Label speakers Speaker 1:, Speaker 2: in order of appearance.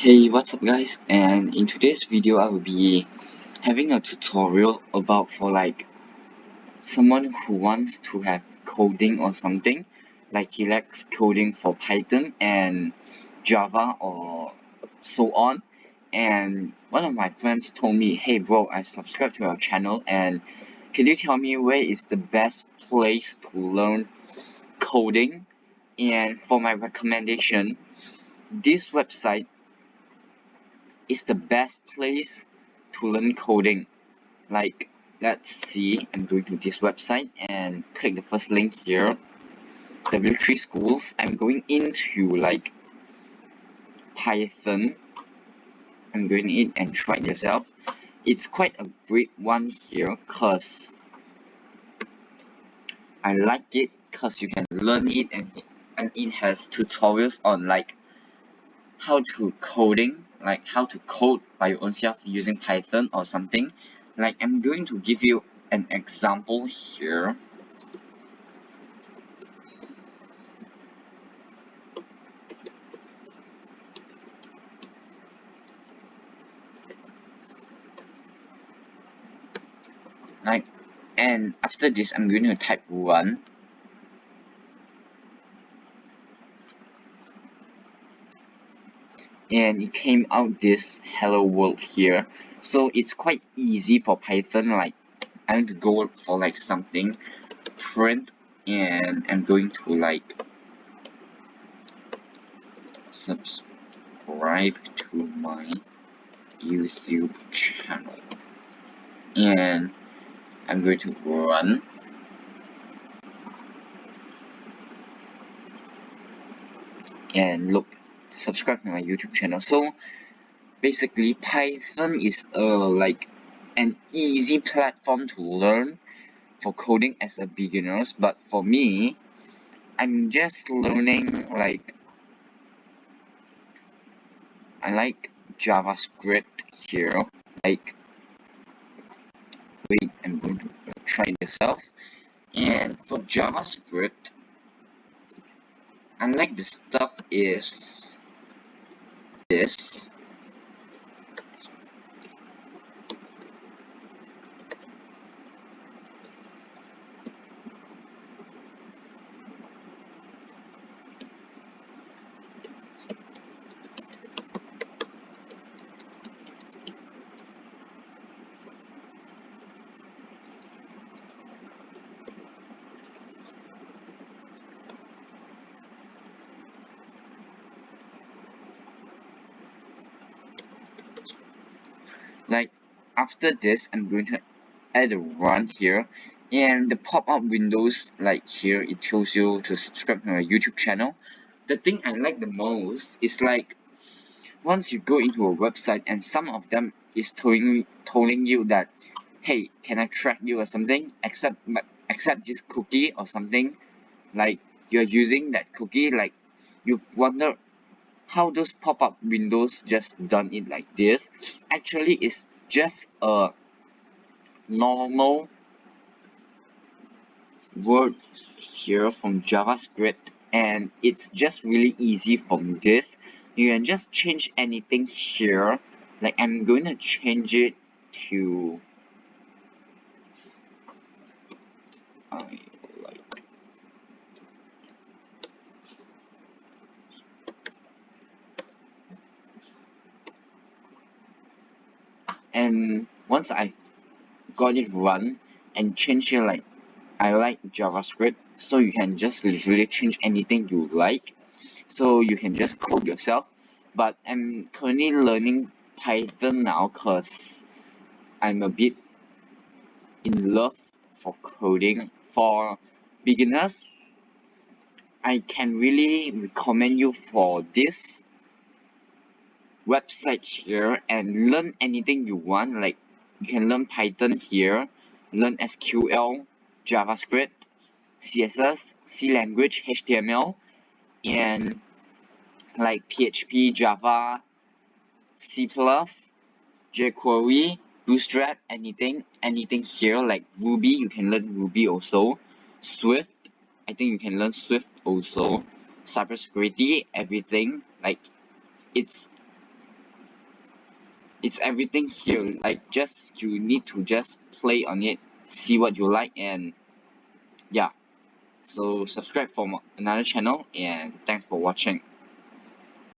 Speaker 1: Hey, what's up guys? And in today's video I will be having a tutorial about for someone who wants to have coding or something, like he likes coding for Python and Java or so on. And one of my friends told me, hey bro, I subscribed to your channel, and can you tell me where is the best place to learn coding? And for my recommendation, this website is the best place to learn coding. Like, let's see, I'm going to this website and click the first link here, W3 schools. I'm going into Python. I'm going in and try it yourself. It's quite a great one here because I like it because you can learn it, and it has tutorials on how to coding, like how to code by your own self using Python or something. Like, I'm going to give you an example here. And after this I'm going to type run, and it came out this hello world here. So it's quite easy for Python. Like, I'm going to go for something print, and I'm going to subscribe to my YouTube channel, and I'm going to run. And look, subscribe to my YouTube channel. So basically Python is an easy platform to learn for coding as a beginners, but for me, I'm just learning I like JavaScript here. Wait, I'm going to try this out. And for JavaScript, I like the stuff is this. After this, I'm going to add a run here, and the pop-up windows here, it tells you to subscribe to my YouTube channel. The thing I like the most is once you go into a website and some of them is telling you that, hey, can I track you or something, accept this cookie or something, you're using that cookie. You've wondered how those pop-up windows just done it like this. Actually, it's just a normal word here from JavaScript, and it's just really easy from this. You can just change anything here. I'm going to change it to and once I got it run and change here, I like JavaScript, so you can just literally change anything you like, so you can just code yourself. But I'm currently learning Python now because I'm a bit in love for coding. For beginners, I can really recommend you for this website here and learn anything you want. Like, you can learn Python here, learn SQL, JavaScript, CSS, C language, HTML, and PHP, Java, C++, jQuery, Bootstrap, anything here. Like Ruby, you can learn Ruby also. Swift, I think you can learn Swift also. Cybersecurity, everything. It's it's everything here. Like, just you need to just play on it, see what you like, and yeah. So subscribe for another channel, and thanks for watching.